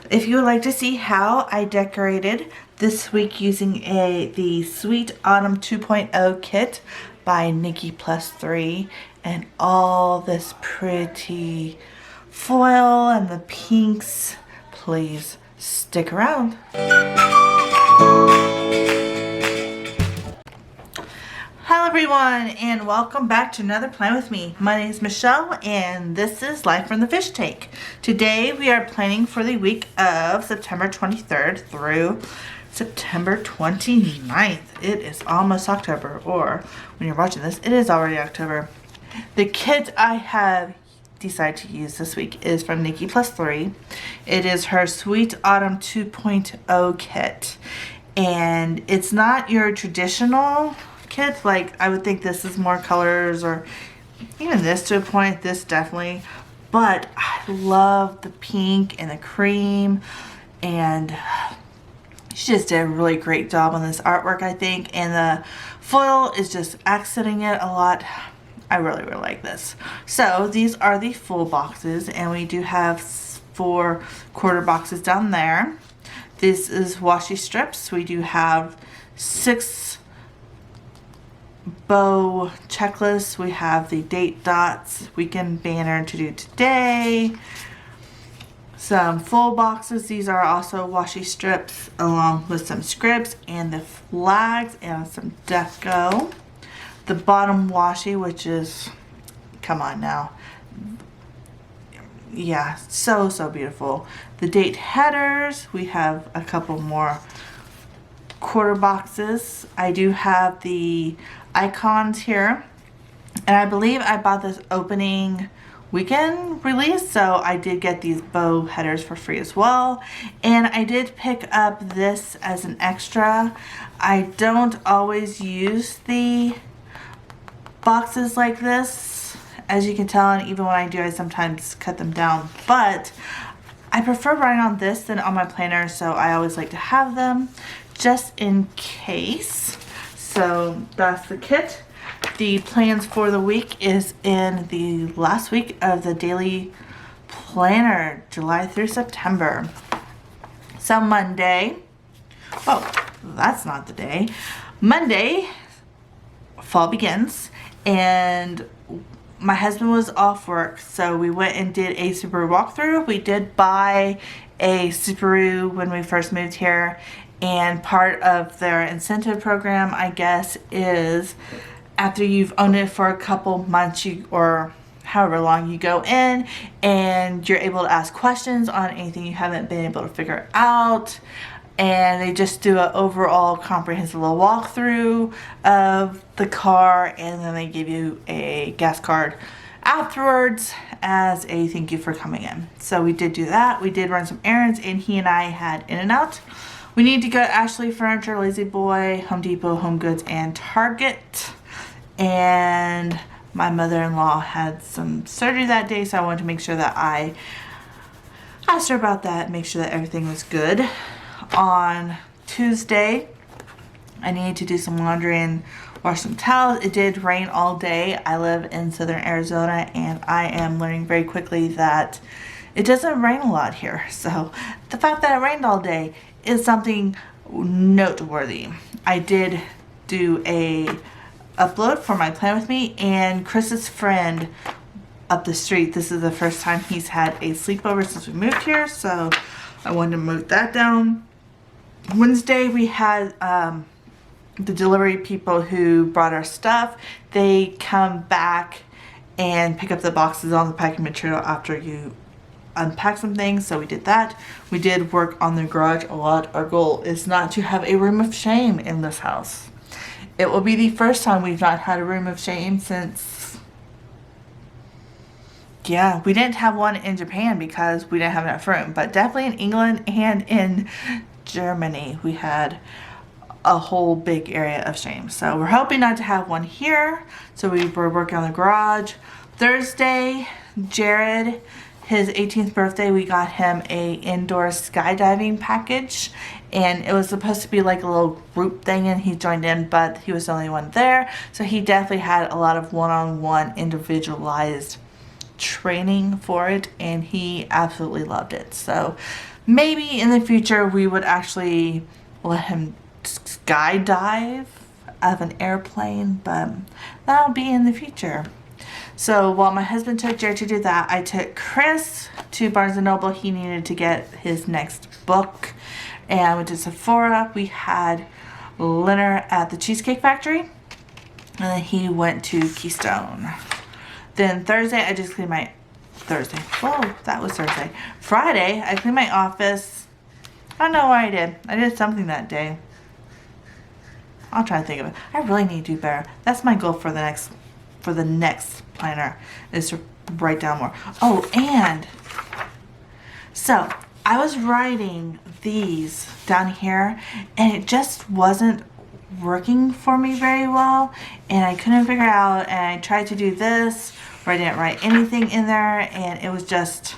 If you would like to see how I decorated this week using the Sweet Autumn 2.0 kit by Nikki Plus Three and all this pretty foil and the pinks, please stick around. Hello everyone and welcome back to another plan with me. My name is Michelle and this is Life from the Fish Tank. Today we are planning for the week of September 23rd through September 29th. It is almost October, or when you're watching this, it is already October. The kit I have decided to use this week is from Nikki Plus Three. It is her Sweet Autumn 2.0 kit, and it's not your traditional kit. Like, I would think this is more colors, or even this to a point, this definitely, but I love the pink and the cream, and she just did a really great job on this artwork, I think, and the foil is just accenting it a lot. I really like this. So these are the full boxes, and we do have 4 quarter boxes down there. This is washi strips. We do have 6 bow checklists. We have the date dots, weekend banner to do today, some full boxes. These are also washi strips along with some scripts and the flags and some deco. The bottom washi, which is, come on now, yeah, so beautiful. The date headers, we have a couple more quarter boxes. I do have the icons here, and I believe I bought this opening weekend release, so I did get these bow headers for free as well, and I did pick up this as an extra. I don't always use the boxes like this, as you can tell, and even when I do, I sometimes cut them down, but I prefer writing on this than on my planner, so I always like to have them just in case. So that's the kit. The plans for the week is in the last week of the daily planner, July through September. So Monday, oh, that's not the day. Monday, fall begins, and my husband was off work, so we went and did a Subaru walkthrough. We did buy a Subaru when we first moved here, and part of their incentive program, I guess, is after you've owned it for a couple months, or however long, you go in and you're able to ask questions on anything you haven't been able to figure out, and they just do an overall comprehensive little walkthrough of the car, and then they give you a gas card afterwards as a thank you for coming in. So we did do that. We did run some errands, and he and I had In-N-Out. We need to go to Ashley Furniture, Lazy Boy, Home Depot, Home Goods, and Target. And my mother-in-law had some surgery that day, so I wanted to make sure that I asked her about that, make sure that everything was good. On Tuesday, I needed to do some laundry and wash some towels. It did rain all day. I live in southern Arizona, and I am learning very quickly that it doesn't rain a lot here. So the fact that it rained all day is something noteworthy. I did do a upload for my plan with me, and Chris's friend up the street, this is the first time he's had a sleepover since we moved here, so I wanted to move that down. Wednesday we had the delivery people who brought our stuff. They come back and pick up the boxes on the packing material after you unpack some things, so we did that. We did work on the garage a lot. Our goal is not to have a room of shame in this house. It will be the first time we've not had a room of shame since, yeah, we didn't have one in Japan because we didn't have enough room, but definitely in England and in Germany we had a whole big area of shame. So we're hoping not to have one here, so we were working on the garage. Thursday, Jared, his 18th birthday, we got him a indoor skydiving package, and it was supposed to be like a little group thing, and he joined in, but he was the only one there, so he definitely had a lot of one-on-one individualized training for it, and he absolutely loved it. So maybe in the future we would actually let him skydive out of an airplane, but that'll be in the future. So while my husband took Jared to do that, I took Chris to Barnes & Noble. He needed to get his next book. And I went to Sephora. We had dinner at the Cheesecake Factory. And then he went to Keystone. Then Thursday, I just cleaned my... Whoa, that was Thursday. Friday, I cleaned my office. I don't know what I did. I did something that day. I'll try to think of it. I really need to do better. That's my goal for the next planner, is to write down more. Oh, and so I was writing these down here, and it just wasn't working for me very well, and I couldn't figure out, and I tried to do this where I didn't write anything in there, and it was just,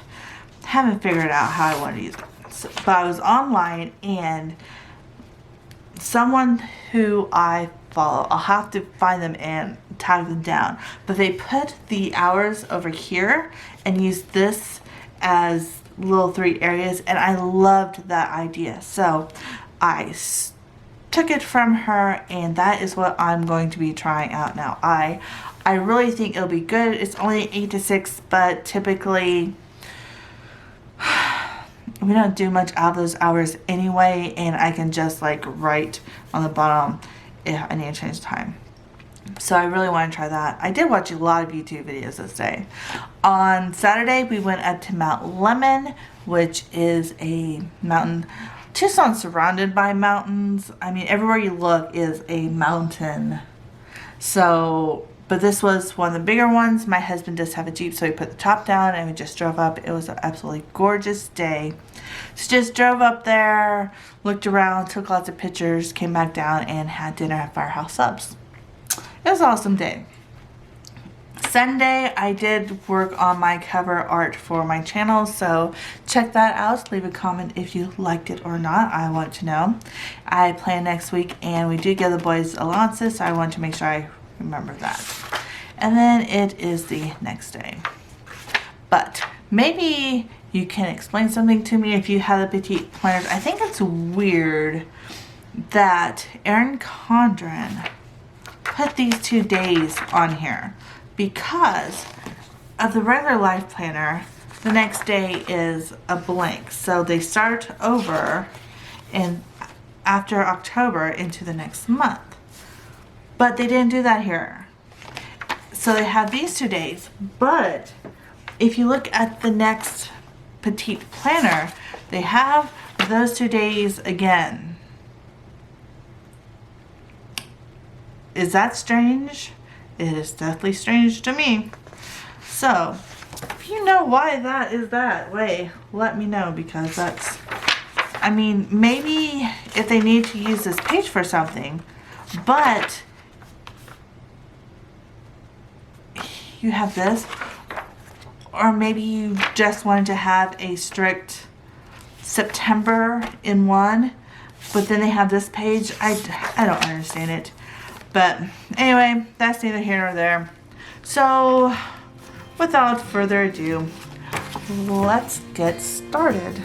haven't figured out how I wanted to use it. So, but I was online, and someone who I follow, I'll have to find them and tag them down, but they put the hours over here and used this as little 3 areas, and I loved that idea. So I took it from her, and that is what I'm going to be trying out now. I really think it'll be good. It's only 8 to 6, but typically we don't do much out of those hours anyway, and I can just like write on the bottom if I need to change time. So I really want to try that. I did watch a lot of YouTube videos this day. On Saturday, we went up to Mount Lemon, which is a mountain. Tucson's surrounded by mountains. I mean, everywhere you look is a mountain. So, but this was one of the bigger ones. My husband does have a Jeep, so he put the top down and we just drove up. It was an absolutely gorgeous day. So just drove up there, looked around, took lots of pictures, came back down and had dinner at Firehouse Subs. It was an awesome day. Sunday, I did work on my cover art for my channel, so check that out. Leave a comment if you liked it or not. I want to know. I plan next week, and we do give the boys allowances, so I want to make sure I remember that. And then it is the next day. But maybe you can explain something to me if you have the Petite planners. I think it's weird that Erin Condren put these 2 days on here, because of the regular life planner, the next day is a blank. So they start over and after October into the next month. But they didn't do that here. So they have these 2 days. But if you look at the next Petite planner, they have those 2 days again. Is that strange? It is definitely strange to me. So, if you know why that is that way, let me know, because that's, I mean, maybe if they need to use this page for something, but you have this, or maybe you just wanted to have a strict September in one, but then they have this page. I don't understand it. But anyway, that's neither here nor there. So without further ado, let's get started.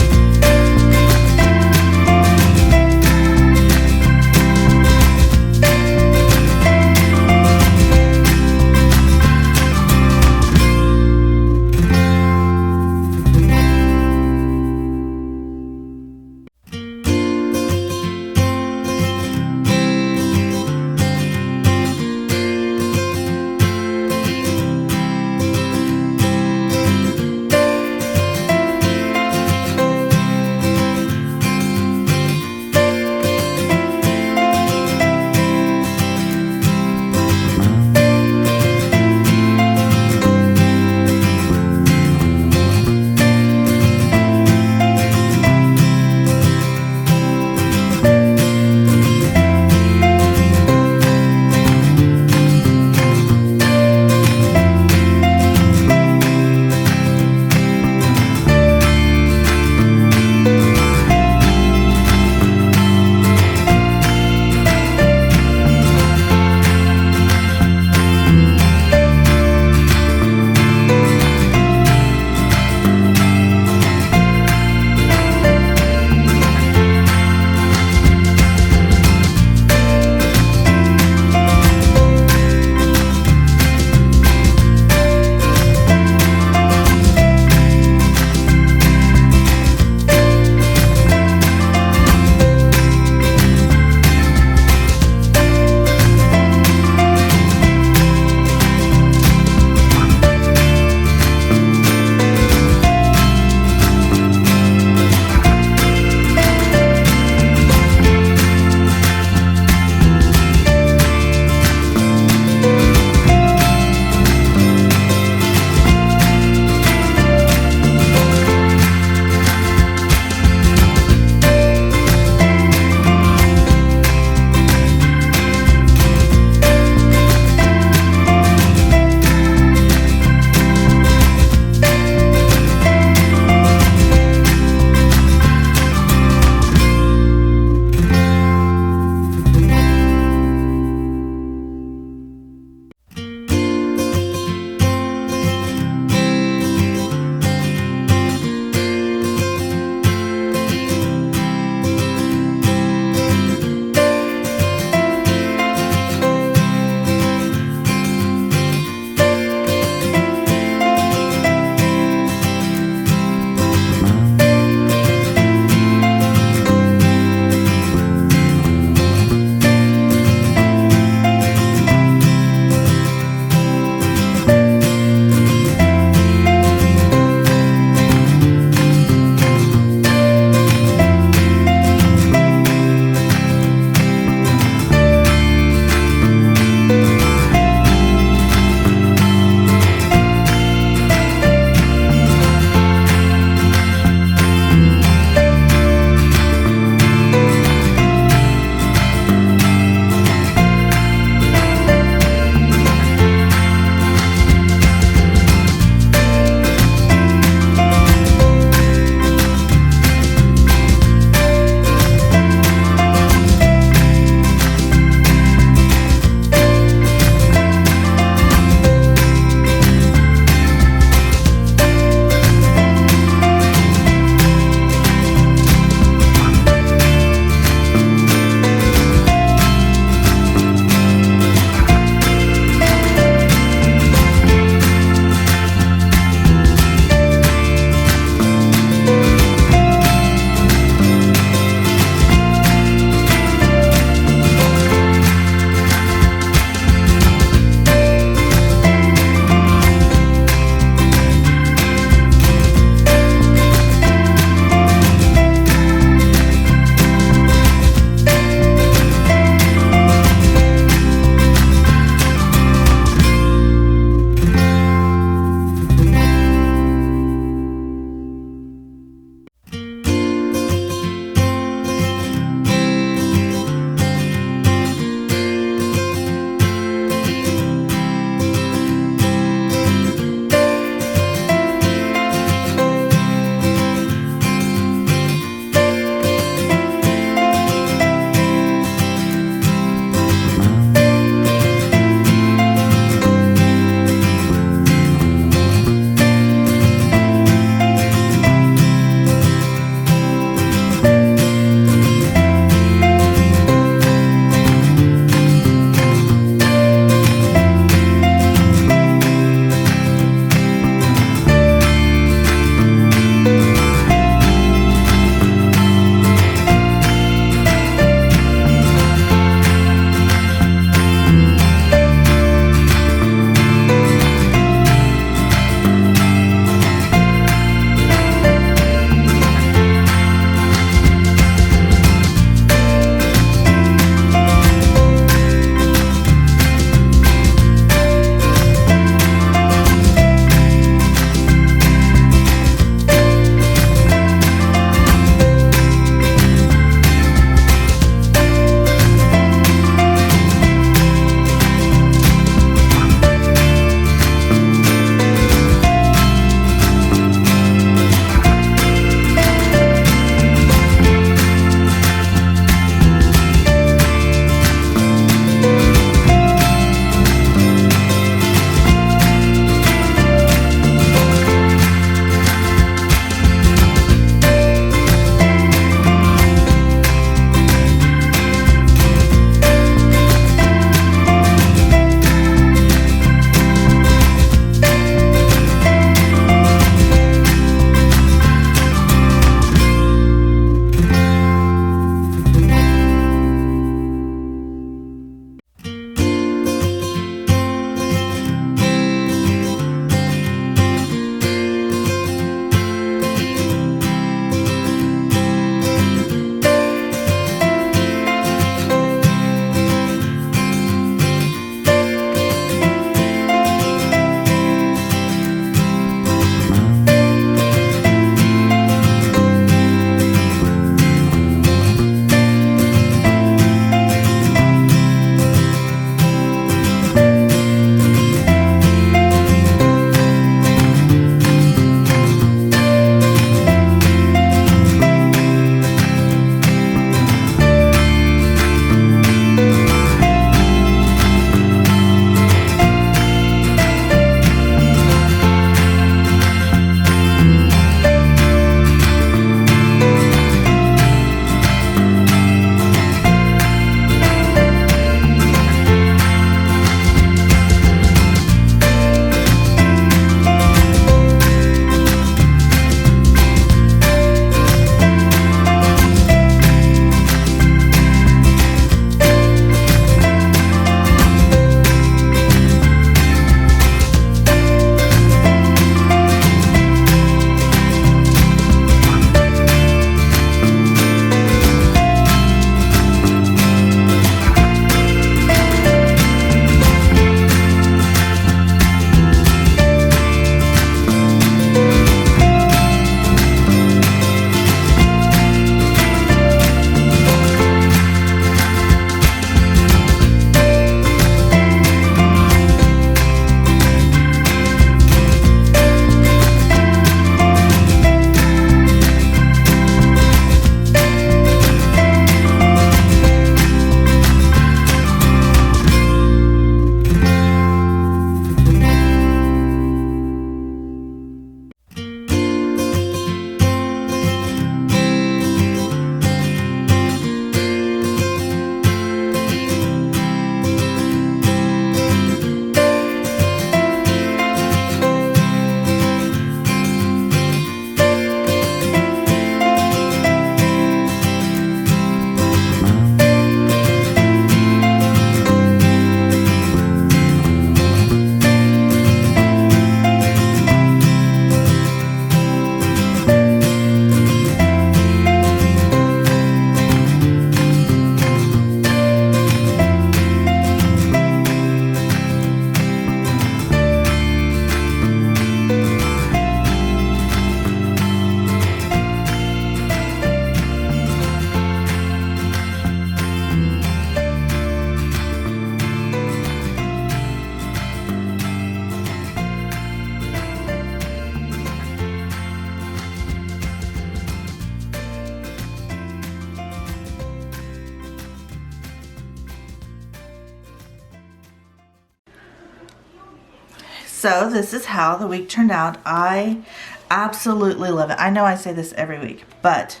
So this is how the week turned out. I absolutely love it. I know I say this every week, but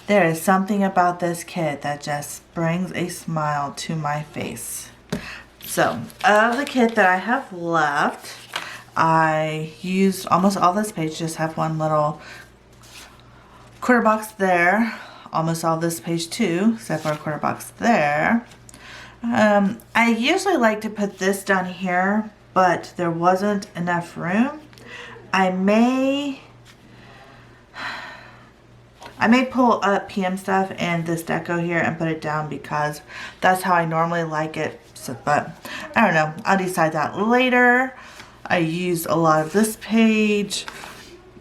there is something about this kit that just brings a smile to my face. So of the kit that I have left, I used almost all this page. Just have one little quarter box there. Almost all this page too, except for a quarter box there. I usually like to put this down here, but there wasn't enough room. I may pull up PM stuff and this deco here and put it down because that's how I normally like it. So, but I don't know. I'll decide that later. I used a lot of this page.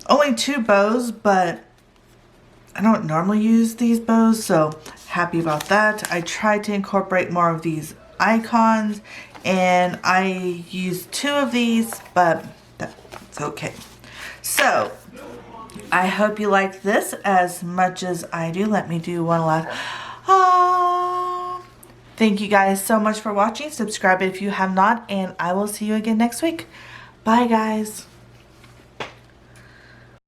Only 2 bows, but I don't normally use these bows, so happy about that. I tried to incorporate more of these icons, and I used 2 of these, but that's okay. So I hope you like this as much as I do. Let me do one last. Thank you guys so much for watching. Subscribe if you have not, and I will see you again next week. Bye, guys.